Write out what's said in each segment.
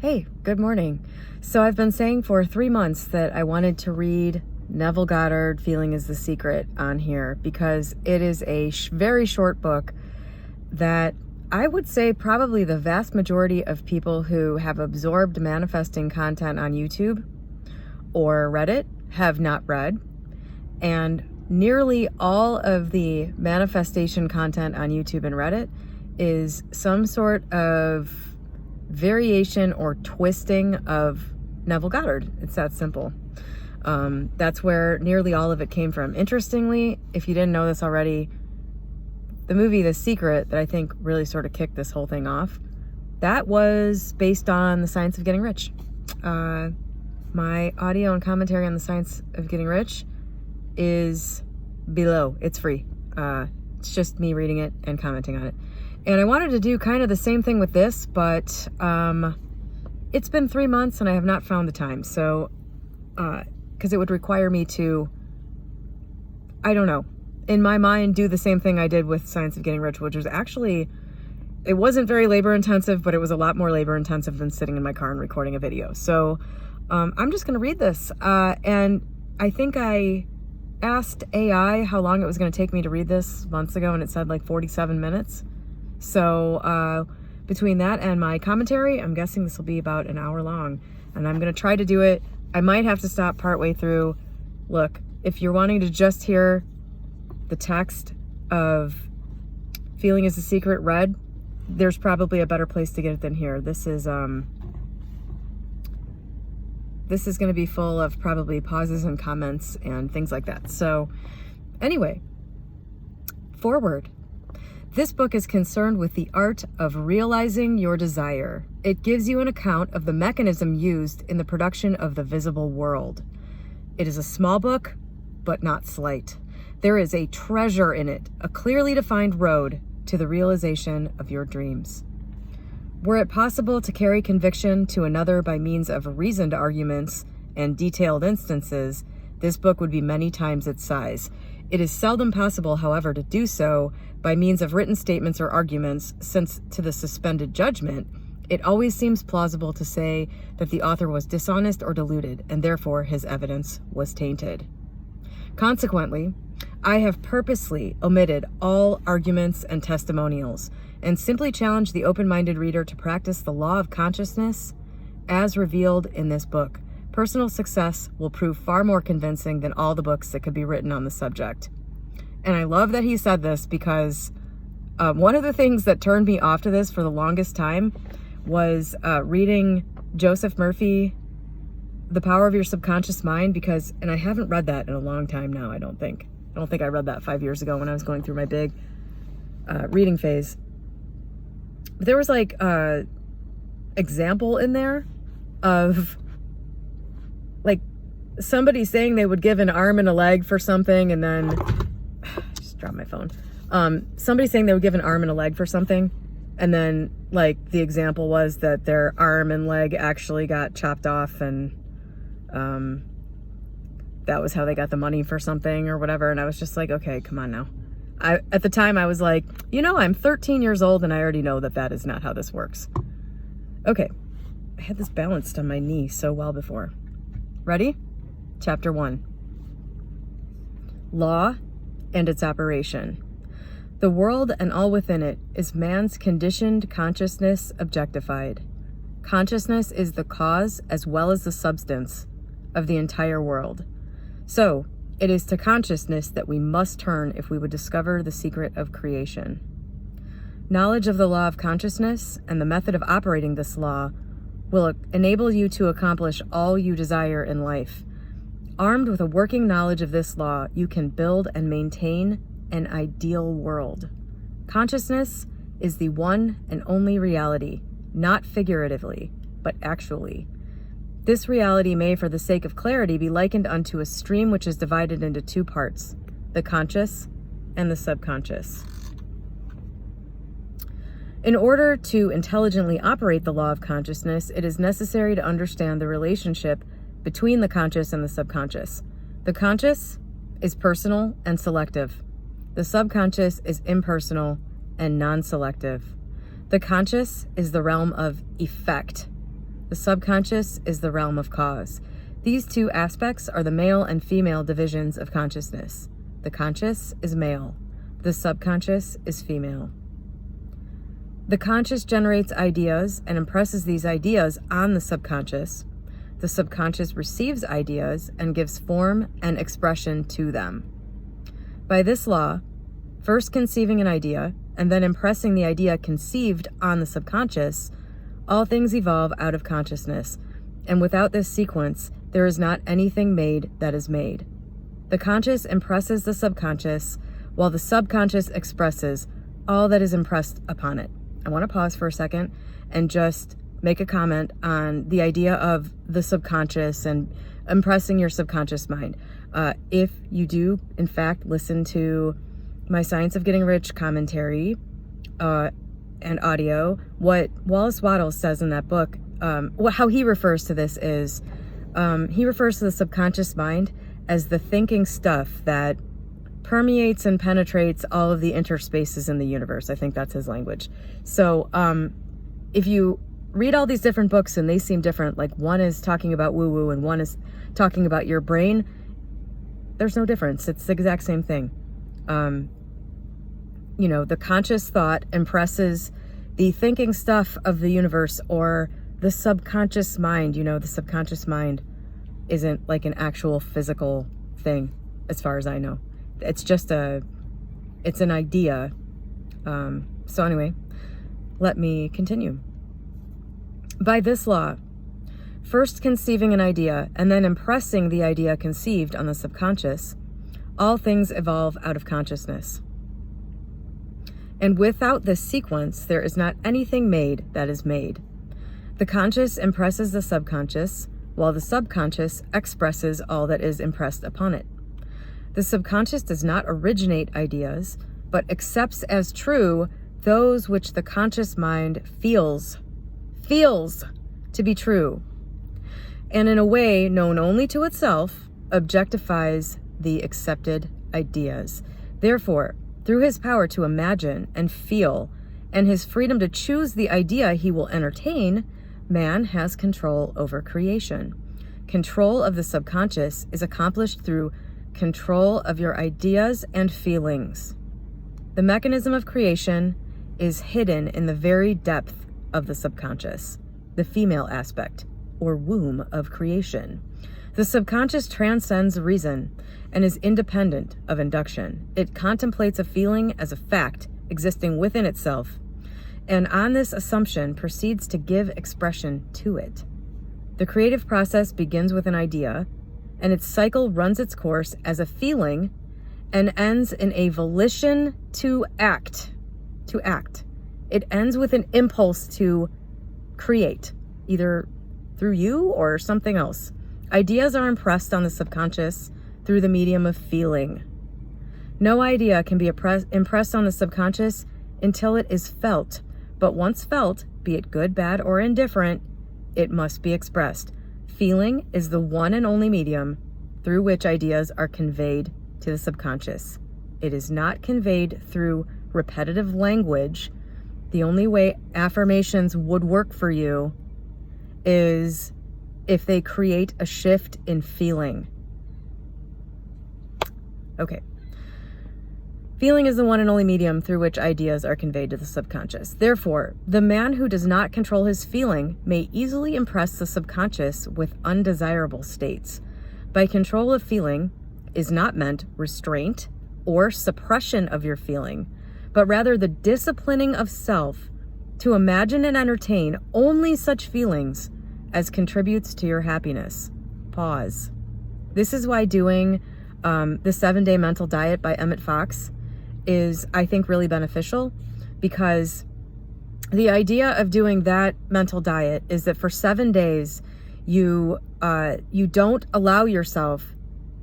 Hey, good morning. So I've been saying for 3 months that I wanted to read Neville Goddard, Feeling is the Secret, on here because it is a very short book that I would say probably the vast majority of people who have absorbed manifesting content on YouTube or Reddit have not read. And nearly all of the manifestation content on YouTube and Reddit is some sort of variation or twisting of Neville Goddard. It's that simple. That's where nearly all of it came from. Interestingly, if you didn't know this already, the movie The Secret that I think really sort of kicked this whole thing off, that was based on The Science of Getting Rich. My audio and commentary on The Science of Getting Rich is below. It's free. It's just me reading it and commenting on it. And I wanted to do kind of the same thing with this, but it's been 3 months and I have not found the time. So, because it would require me to, I don't know, in my mind, do the same thing I did with Science of Getting Rich, which was actually, it wasn't very labor intensive, but it was a lot more labor intensive than sitting in my car and recording a video. So I'm just going to read this. And I think I asked AI how long it was going to take me to read this months ago, and it said like 47 minutes. So between that and my commentary, I'm guessing this will be about an hour long, and I'm going to try to do it. I might have to stop partway through. Look, if you're wanting to just hear the text of Feeling is the Secret read, there's probably a better place to get it than here. This is going to be full of probably pauses and comments and things like that. So anyway, forward. This book is concerned with the art of realizing your desire. It gives you an account of the mechanism used in the production of the visible world. It is a small book, but not slight. There is a treasure in it, a clearly defined road to the realization of your dreams. Were it possible to carry conviction to another by means of reasoned arguments and detailed instances, this book would be many times its size. It is seldom possible, however, to do so by means of written statements or arguments, since to the suspended judgment, it always seems plausible to say that the author was dishonest or deluded, and therefore his evidence was tainted. Consequently, I have purposely omitted all arguments and testimonials, and simply challenge the open-minded reader to practice the law of consciousness as revealed in this book. Personal success will prove far more convincing than all the books that could be written on the subject. And I love that he said this, because one of the things that turned me off to this for the longest time was reading Joseph Murphy, The Power of Your Subconscious Mind, because, and I haven't read that in a long time now, I don't think I read that 5 years ago when I was going through my big reading phase. But there was like a example in there of like somebody saying they would give an arm and a leg for something, and then just dropped my phone. Somebody saying they would give an arm and a leg for something, and then like the example was that their arm and leg actually got chopped off, and that was how they got the money for something or whatever. And I was just like, okay, come on now. At the time I was like, I'm 13 years old and I already know that that is not how this works. Okay, I had this balanced on my knee so well before. Ready? Chapter 1. Law and its operation. The world and all within it is man's conditioned consciousness objectified. Consciousness is the cause as well as the substance of the entire world. So, it is to consciousness that we must turn if we would discover the secret of creation. Knowledge of the law of consciousness and the method of operating this law will enable you to accomplish all you desire in life. Armed with a working knowledge of this law, you can build and maintain an ideal world. Consciousness is the one and only reality, not figuratively, but actually. This reality may, for the sake of clarity, be likened unto a stream which is divided into two parts, the conscious and the subconscious. In order to intelligently operate the law of consciousness, it is necessary to understand the relationship between the conscious and the subconscious. The conscious is personal and selective. The subconscious is impersonal and non-selective. The conscious is the realm of effect. The subconscious is the realm of cause. These two aspects are the male and female divisions of consciousness. The conscious is male. The subconscious is female. The conscious generates ideas and impresses these ideas on the subconscious. The subconscious receives ideas and gives form and expression to them. By this law, first conceiving an idea and then impressing the idea conceived on the subconscious, all things evolve out of consciousness, and without this sequence, there is not anything made that is made. The conscious impresses the subconscious, while the subconscious expresses all that is impressed upon it. I want to pause for a second and just make a comment on the idea of the subconscious and impressing your subconscious mind. If you do, in fact, listen to my Science of Getting Rich commentary and audio, what Wallace Wattles says in that book, how he refers to this is, he refers to the subconscious mind as the thinking stuff that permeates and penetrates all of the interspaces in the universe. I think that's his language. So if you read all these different books and they seem different, like one is talking about woo-woo and one is talking about your brain, there's no difference. It's the exact same thing. The conscious thought impresses the thinking stuff of the universe, or the subconscious mind. The subconscious mind isn't like an actual physical thing, as far as I know. It's just it's an idea. So anyway, let me continue. By this law, first conceiving an idea and then impressing the idea conceived on the subconscious, all things evolve out of consciousness. And without this sequence, there is not anything made that is made. The conscious impresses the subconscious, while the subconscious expresses all that is impressed upon it. The subconscious does not originate ideas, but accepts as true those which the conscious mind feels to be true, and in a way known only to itself, objectifies the accepted ideas. Therefore, through his power to imagine and feel, and his freedom to choose the idea he will entertain, man has control over creation. Control of the subconscious is accomplished through control of your ideas and feelings. The mechanism of creation is hidden in the very depth of the subconscious, the female aspect, or womb of creation. The subconscious transcends reason and is independent of induction. It contemplates a feeling as a fact existing within itself, and on this assumption proceeds to give expression to it. The creative process begins with an idea, and its cycle runs its course as a feeling and ends in a volition to act. It ends with an impulse to create, either through you or something else. Ideas are impressed on the subconscious through the medium of feeling. No idea can be impressed on the subconscious until it is felt, but once felt, be it good, bad, or indifferent, it must be expressed. Feeling is the one and only medium through which ideas are conveyed to the subconscious. It is not conveyed through repetitive language. The only way affirmations would work for you is if they create a shift in feeling. Okay. Feeling is the one and only medium through which ideas are conveyed to the subconscious. Therefore, the man who does not control his feeling may easily impress the subconscious with undesirable states. By control of feeling is not meant restraint or suppression of your feeling, but rather the disciplining of self to imagine and entertain only such feelings as contributes to your happiness. Pause. This is why doing the 7-Day Mental Diet by Emmett Fox is, I think, really beneficial, because the idea of doing that mental diet is that for 7 days, you don't allow yourself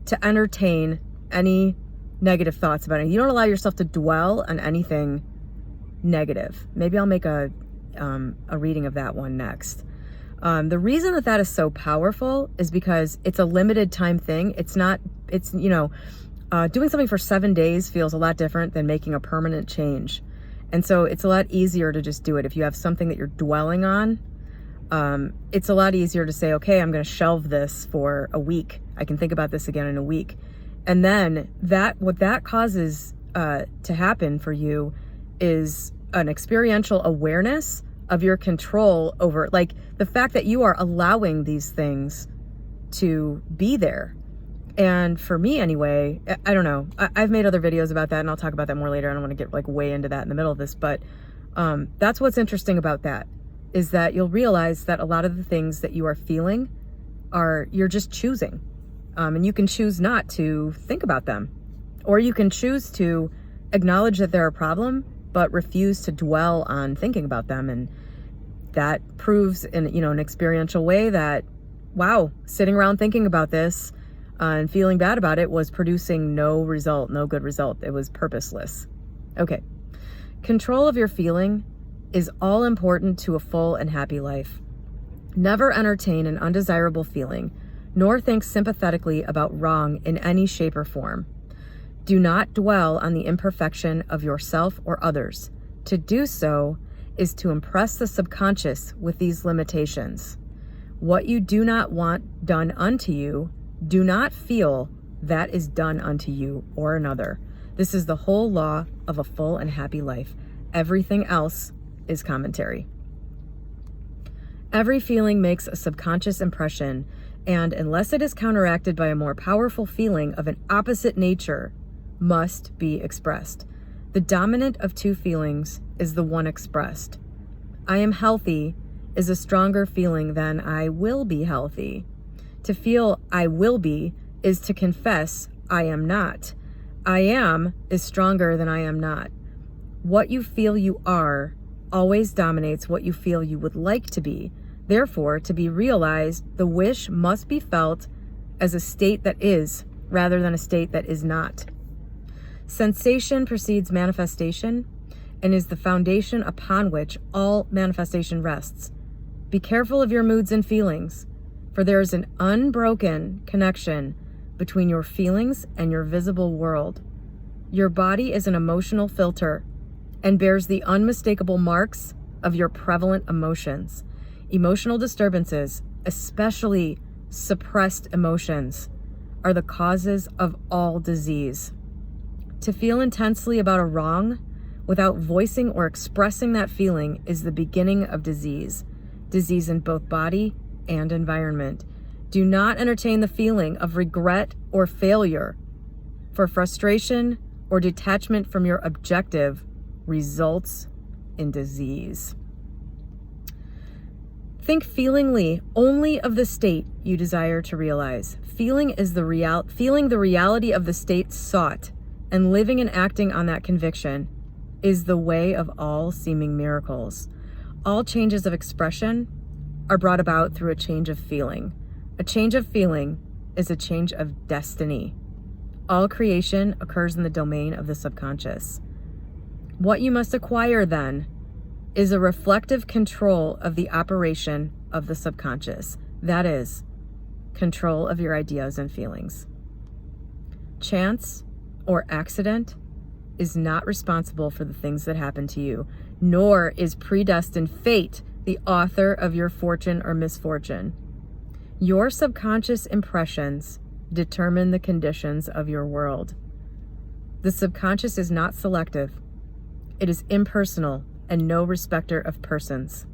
to entertain any negative thoughts about it. You don't allow yourself to dwell on anything negative. Maybe I'll make a reading of that one next. The reason that is so powerful is because it's a limited time thing. Doing something for 7 days feels a lot different than making a permanent change. And so it's a lot easier to just do it. If you have something that you're dwelling on, it's a lot easier to say, okay, I'm going to shelve this for a week. I can think about this again in a week. And then what that causes to happen for you is an experiential awareness of your control over, like, the fact that you are allowing these things to be there. And for me anyway, I don't know, I've made other videos about that, and I'll talk about that more later. I don't want to get like way into that in the middle of this, but that's what's interesting about that, is that you'll realize that a lot of the things that you are feeling you're just choosing. And you can choose not to think about them, or you can choose to acknowledge that they're a problem, but refuse to dwell on thinking about them. And that proves in, an experiential way that, wow, sitting around thinking about this and feeling bad about it was producing no good result. It was purposeless. Okay. Control of your feeling is all important to a full and happy life. Never entertain an undesirable feeling, nor think sympathetically about wrong in any shape or form. Do not dwell on the imperfection of yourself or others. To do so is to impress the subconscious with these limitations. What you do not want done unto you, do not feel that is done unto you or another. This is the whole law of a full and happy life. Everything else is commentary. Every feeling makes a subconscious impression, and unless it is counteracted by a more powerful feeling of an opposite nature, must be expressed. The dominant of two feelings is the one expressed. I am healthy is a stronger feeling than I will be healthy. To feel I will be is to confess I am not. I am is stronger than I am not. What you feel you are always dominates what you feel you would like to be. Therefore, to be realized, the wish must be felt as a state that is, rather than a state that is not. Sensation precedes manifestation and is the foundation upon which all manifestation rests. Be careful of your moods and feelings, for there is an unbroken connection between your feelings and your visible world. Your body is an emotional filter and bears the unmistakable marks of your prevalent emotions. Emotional disturbances, especially suppressed emotions, are the causes of all disease. To feel intensely about a wrong without voicing or expressing that feeling is the beginning of disease. Disease in both body and environment. Do not entertain the feeling of regret or failure, for frustration or detachment from your objective results in disease. Think feelingly only of the state you desire to realize. Feeling the reality of the state sought, and living and acting on that conviction is the way of all seeming miracles. All changes of expression are brought about through a change of feeling. A change of feeling is a change of destiny. All creation occurs in the domain of the subconscious. What you must acquire then is a reflective control of the operation of the subconscious. That is, control of your ideas and feelings. Chance or accident is not responsible for the things that happen to you, nor is predestined fate the author of your fortune or misfortune. Your subconscious impressions determine the conditions of your world. The subconscious is not selective. It is impersonal and no respecter of persons.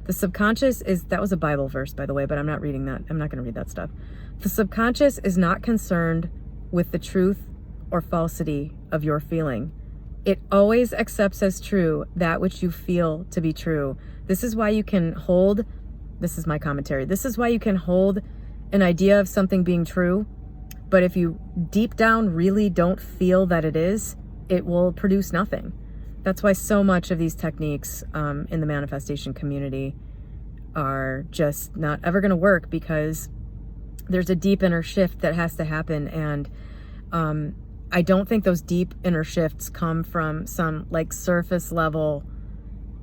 The subconscious that was a Bible verse, by the way, but I'm not reading that. I'm not going to read that stuff. The subconscious is not concerned with the truth or falsity of your feeling. It always accepts as true that which you feel to be true. This is why you can hold, this is my commentary, this is why you can hold an idea of something being true, but if you deep down really don't feel that it is, it will produce nothing. That's why so much of these techniques in the manifestation community are just not ever going to work, because there's a deep inner shift that has to happen. And I don't think those deep inner shifts come from some like surface level,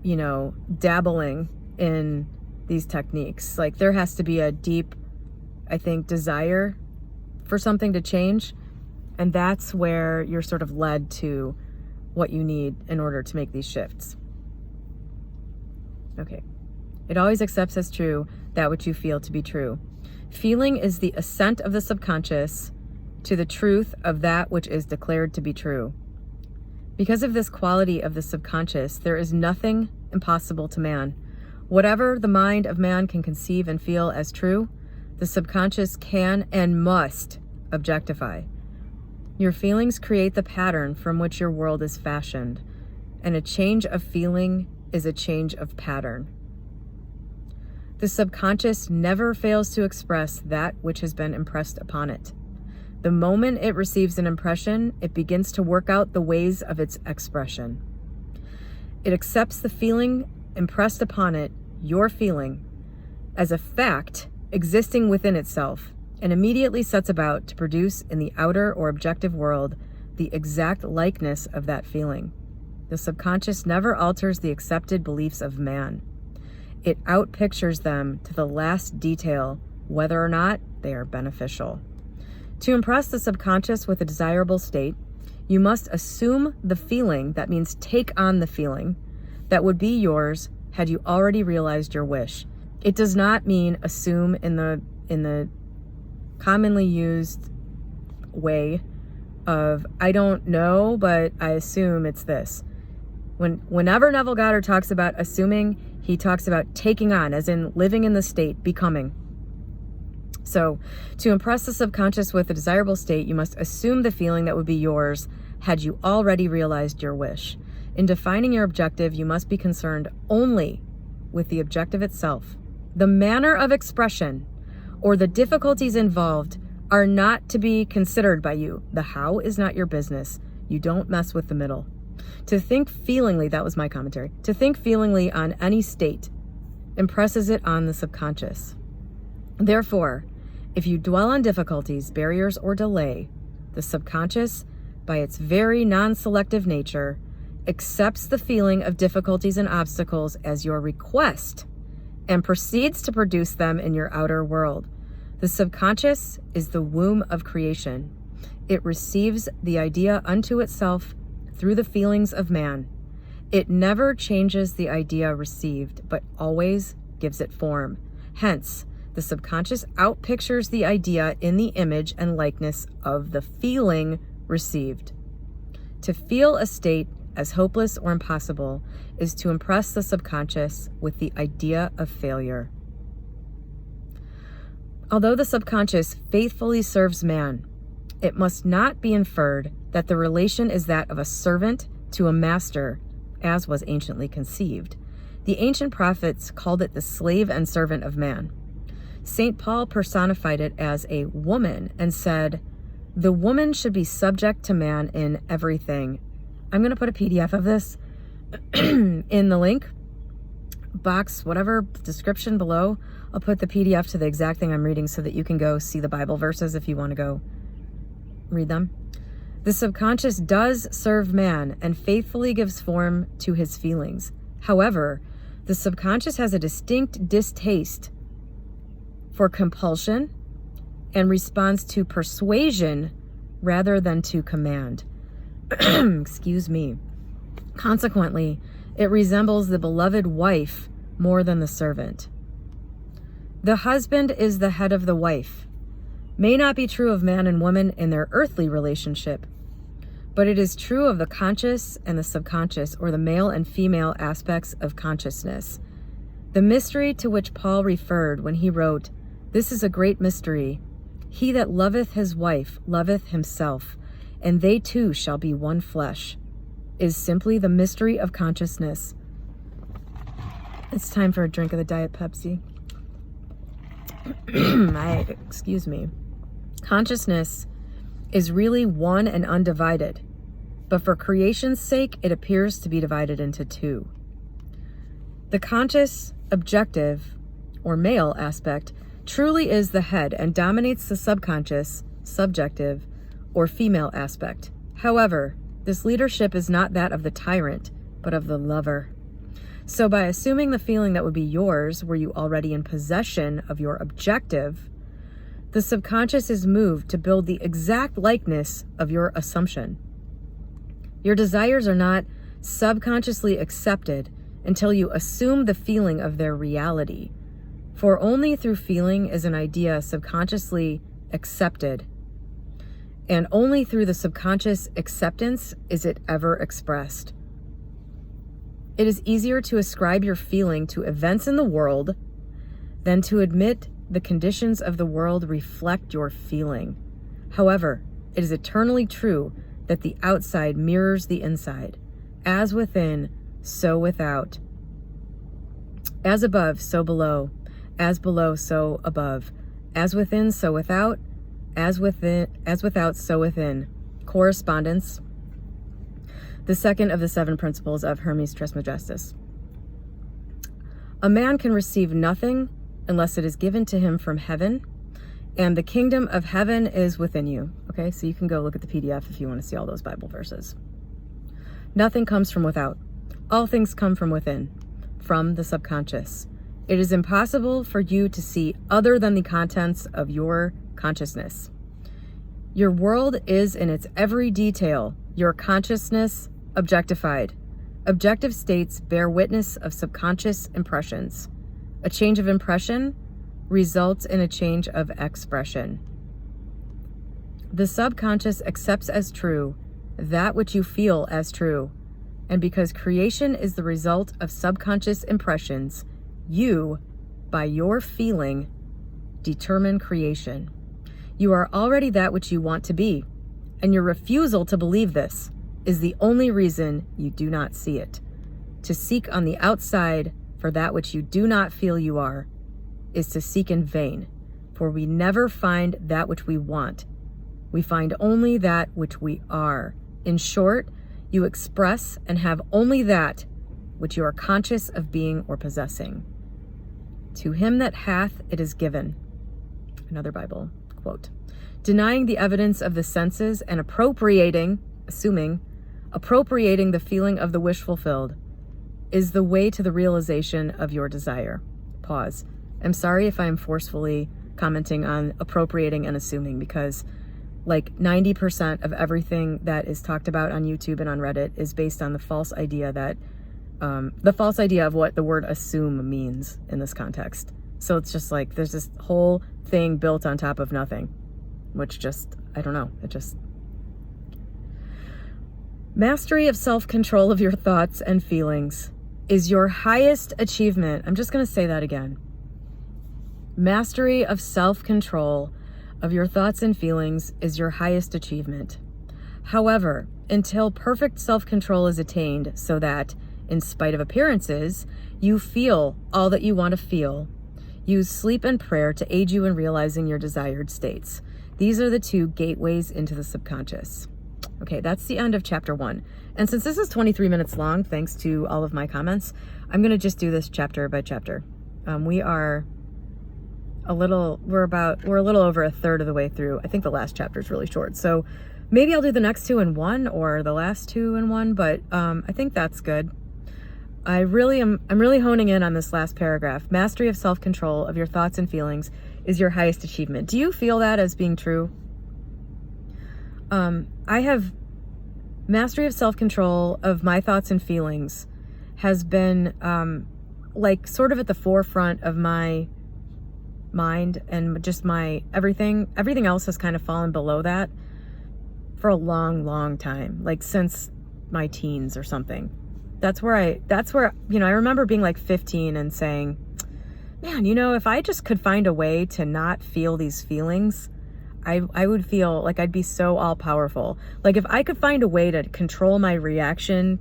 dabbling in these techniques. Like, there has to be a deep, I think, desire for something to change. And that's where you're sort of led to what you need in order to make these shifts. Okay. It always accepts as true that which you feel to be true. Feeling is the assent of the subconscious to the truth of that which is declared to be true. Because of this quality of the subconscious, there is nothing impossible to man. Whatever the mind of man can conceive and feel as true, the subconscious can and must objectify. Your feelings create the pattern from which your world is fashioned, and a change of feeling is a change of pattern. The subconscious never fails to express that which has been impressed upon it. The moment it receives an impression, it begins to work out the ways of its expression. It accepts the feeling impressed upon it, your feeling, as a fact existing within itself, and immediately sets about to produce in the outer or objective world the exact likeness of that feeling. The subconscious never alters the accepted beliefs of man. It outpictures them to the last detail, whether or not they are beneficial. To impress the subconscious with a desirable state, you must assume the feeling, that means take on the feeling, that would be yours had you already realized your wish. It does not mean assume in the commonly used way of, I don't know, but I assume it's this. Whenever Neville Goddard talks about assuming, he talks about taking on, as in living in the state, becoming. So, to impress the subconscious with a desirable state, you must assume the feeling that would be yours had you already realized your wish. In defining your objective, you must be concerned only with the objective itself. The manner of expression or the difficulties involved are not to be considered by you. The how is not your business. You don't mess with the middle. To think feelingly, that was my commentary, to think feelingly on any state impresses it on the subconscious. Therefore, if you dwell on difficulties, barriers, or delay, the subconscious, by its very non-selective nature, accepts the feeling of difficulties and obstacles as your request and proceeds to produce them in your outer world. The subconscious is the womb of creation. It receives the idea unto itself through the feelings of man. It never changes the idea received, but always gives it form. Hence, the subconscious outpictures the idea in the image and likeness of the feeling received. To feel a state as hopeless or impossible is to impress the subconscious with the idea of failure. Although the subconscious faithfully serves man, it must not be inferred that the relation is that of a servant to a master, as was anciently conceived. The ancient prophets called it the slave and servant of man. St. Paul personified it as a woman and said, the woman should be subject to man in everything. I'm going to put a PDF of this in the link box, whatever description below. I'll put the PDF to the exact thing I'm reading so that you can go see the Bible verses if you want to go read them. The subconscious does serve man and faithfully gives form to his feelings. However, the subconscious has a distinct distaste for compulsion and responds to persuasion rather than to command. Excuse me. Consequently, it resembles the beloved wife more than the servant. The husband is the head of the wife. May not be true of man and woman in their earthly relationship, but it is true of the conscious and the subconscious, or the male and female aspects of consciousness. The mystery to which Paul referred when he wrote, "This is a great mystery. He that loveth his wife loveth himself, and they two shall be one flesh," is simply the mystery of consciousness. It's time for a drink of the Diet Pepsi. Excuse me. Consciousness is really one and undivided, but for creation's sake, it appears to be divided into two. The conscious, objective, or male aspect truly is the head and dominates the subconscious, subjective, or female aspect. However, this leadership is not that of the tyrant, but of the lover. So by assuming the feeling that would be yours were you already in possession of your objective, the subconscious is moved to build the exact likeness of your assumption. Your desires are not subconsciously accepted until you assume the feeling of their reality. For only through feeling is an idea subconsciously accepted, and only through the subconscious acceptance is it ever expressed. It is easier to ascribe your feeling to events in the world than to admit the conditions of the world reflect your feeling. However, it is eternally true that the outside mirrors the inside. As within, so without. As above, so below. As below, so above. As within, so without. As without, so within. Correspondence. The second of the 7 principles of Hermes Trismegistus. A man can receive nothing unless it is given to him from heaven, and the kingdom of heaven is within you. Okay, so you can go look at the PDF if you want to see all those Bible verses. Nothing comes from without. All things come from within, from the subconscious. It is impossible for you to see other than the contents of your consciousness. Your world is in its every detail, your consciousness objectified. Objective states bear witness of subconscious impressions. A change of impression results in a change of expression. The subconscious accepts as true that which you feel as true, and because creation is the result of subconscious impressions, you, by your feeling, determine creation. You are already that which you want to be, and your refusal to believe this is the only reason you do not see it. To seek on the outside for that which you do not feel you are is to seek in vain, for we never find that which we want. We find only that which we are. In short, you express and have only that which you are conscious of being or possessing. To him that hath, it is given. Another Bible quote. Denying the evidence of the senses and appropriating the feeling of the wish fulfilled is the way to the realization of your desire. Pause. I'm sorry if I'm forcefully commenting on appropriating and assuming, because like 90% of everything that is talked about on YouTube and on Reddit is based on the false idea of what the word assume means in this context. So it's just like there's this whole thing built on top of nothing, which just, I don't know, it just... Mastery of self-control of your thoughts and feelings is your highest achievement. I'm just going to say that again. Mastery of self-control of your thoughts and feelings is your highest achievement. However, until perfect self-control is attained so that, in spite of appearances, you feel all that you want to feel, use sleep and prayer to aid you in realizing your desired states. These are the 2 gateways into the subconscious. Okay, that's the end of chapter 1. And since this is 23 minutes long, thanks to all of my comments, I'm going to just do this chapter by chapter. We're a little over a third of the way through. I think the last chapter is really short. So maybe I'll do the next 2 in one, or the last 2 in one, but I think that's good. I'm really honing in on this last paragraph. Mastery of self-control of your thoughts and feelings is your highest achievement. Do you feel that as being true? I have mastery of self-control of my thoughts and feelings has been like sort of at the forefront of my mind, and just my everything else has kind of fallen below that for a long time, like since my teens or something. That's where I remember being like 15 and saying, man, if I just could find a way to not feel these feelings, I would feel like I'd be so all powerful. Like if I could find a way to control my reaction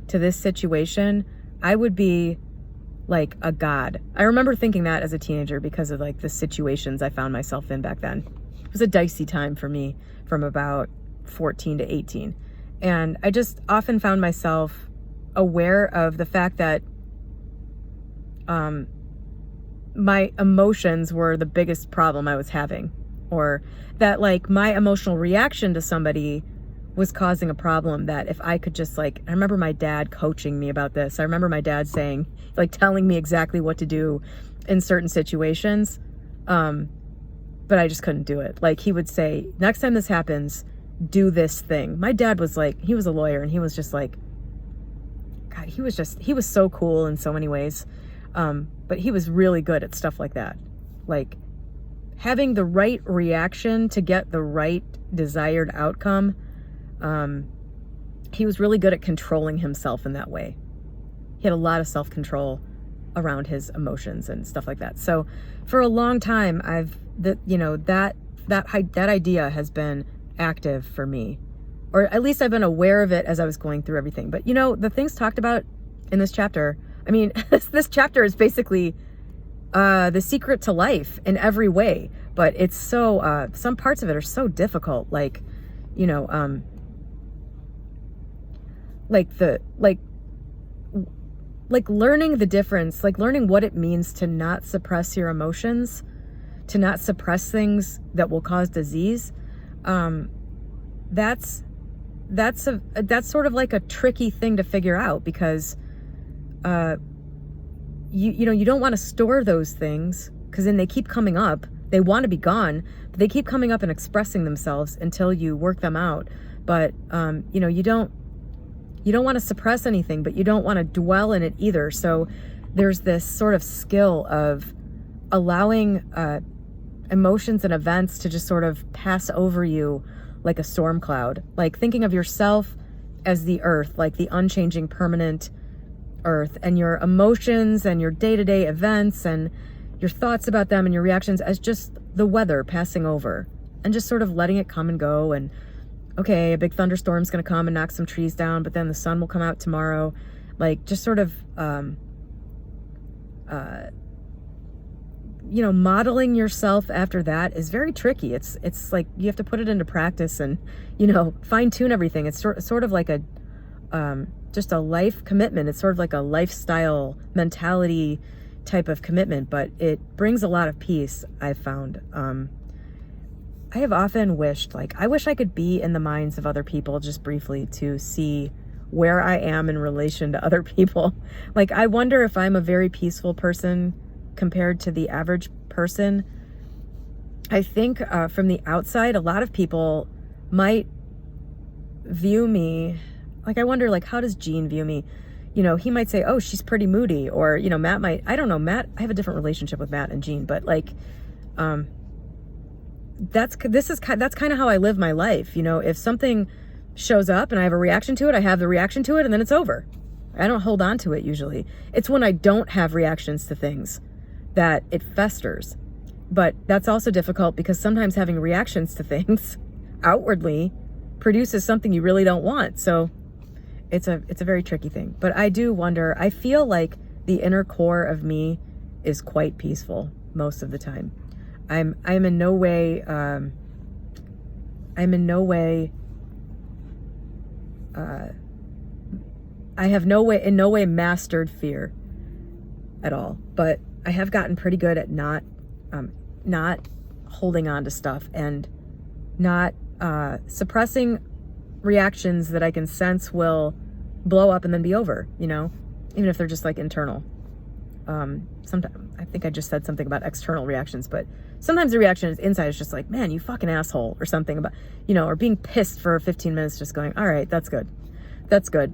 to this situation, I would be like a god. I remember thinking that as a teenager because of like the situations I found myself in back then. It was a dicey time for me from about 14 to 18. And I just often found myself aware of the fact that my emotions were the biggest problem I was having, or that like my emotional reaction to somebody was causing a problem. That if I could just I remember my dad coaching me about this. I remember my dad saying, telling me exactly what to do in certain situations. But I just couldn't do it. Like he would say, next time this happens, do this thing. My dad was he was a lawyer, and he was just God, he was so cool in so many ways. But he was really good at stuff like that. Like having the right reaction to get the right desired outcome. He was really good at controlling himself in that way. He had a lot of self-control around his emotions and stuff like that. So for a long time, that idea has been active for me, or at least I've been aware of it as I was going through everything. But the things talked about in this chapter, I mean, this chapter is basically the secret to life in every way, but it's so, some parts of it are so difficult. Like learning the difference, like learning what it means to not suppress your emotions, to not suppress things that will cause disease. That's sort of like a tricky thing to figure out, because you don't want to store those things, because then they keep coming up. They want to be gone, but they keep coming up and expressing themselves until you work them out. But you don't want to suppress anything, but you don't want to dwell in it either. So there's this sort of skill of allowing emotions and events to just sort of pass over you like a storm cloud, like thinking of yourself as the earth, like the unchanging, permanent earth, and your emotions and your day-to-day events and your thoughts about them and your reactions as just the weather passing over, and just sort of letting it come and go. And okay, a big thunderstorm's going to come and knock some trees down, but then the sun will come out tomorrow. Like just sort of, modeling yourself after that is very tricky. It's like you have to put it into practice and, fine tune everything. It's sort of like just a life commitment. It's sort of like a lifestyle mentality type of commitment, but it brings a lot of peace, I've found. I have often wished, I wish I could be in the minds of other people just briefly to see where I am in relation to other people. Like, I wonder if I'm a very peaceful person compared to the average person. I think from the outside, a lot of people might view me, I wonder, how does Gene view me? He might say, oh, she's pretty moody, or, Matt might, I don't know, Matt, I have a different relationship with Matt and Gene, but that's kind of how I live my life. If something shows up and I have a reaction to it, I have the reaction to it, and then it's over. I don't hold on to it usually. It's when I don't have reactions to things that it festers. But that's also difficult, because sometimes having reactions to things outwardly produces something you really don't want. So it's a very tricky thing. But I do wonder, I feel like the inner core of me is quite peaceful most of the time. I'm in no way I have in no way mastered fear at all, but I have gotten pretty good at not holding on to stuff and not suppressing reactions that I can sense will blow up and then be over, even if they're just internal. Sometimes I think I just said something about external reactions, but sometimes the reaction is inside is just like, man, you fucking asshole, or something about, or being pissed for 15 minutes, just going, all right, that's good. That's good.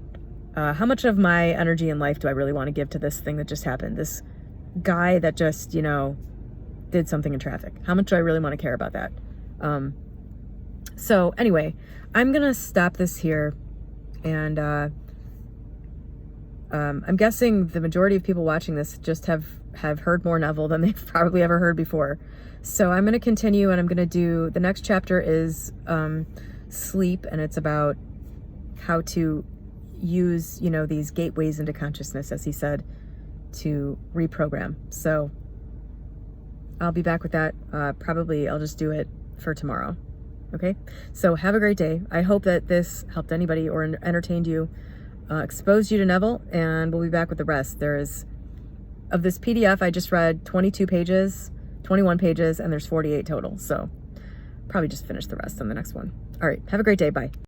How much of my energy in life do I really want to give to this thing that just happened? This guy that just, did something in traffic. How much do I really want to care about that? So anyway, I'm going to stop this here. And I'm guessing the majority of people watching this just have heard more Neville than they've probably ever heard before. So I'm going to continue, and I'm going to do, the next chapter is sleep, and it's about how to use, these gateways into consciousness, as he said, to reprogram. So I'll be back with that. Probably I'll just do it for tomorrow. Okay? So have a great day. I hope that this helped anybody or entertained you, exposed you to Neville, and we'll be back with the rest. Of this PDF, I just read 21 pages, and there's 48 total. So probably just finish the rest on the next one. All right. Have a great day. Bye.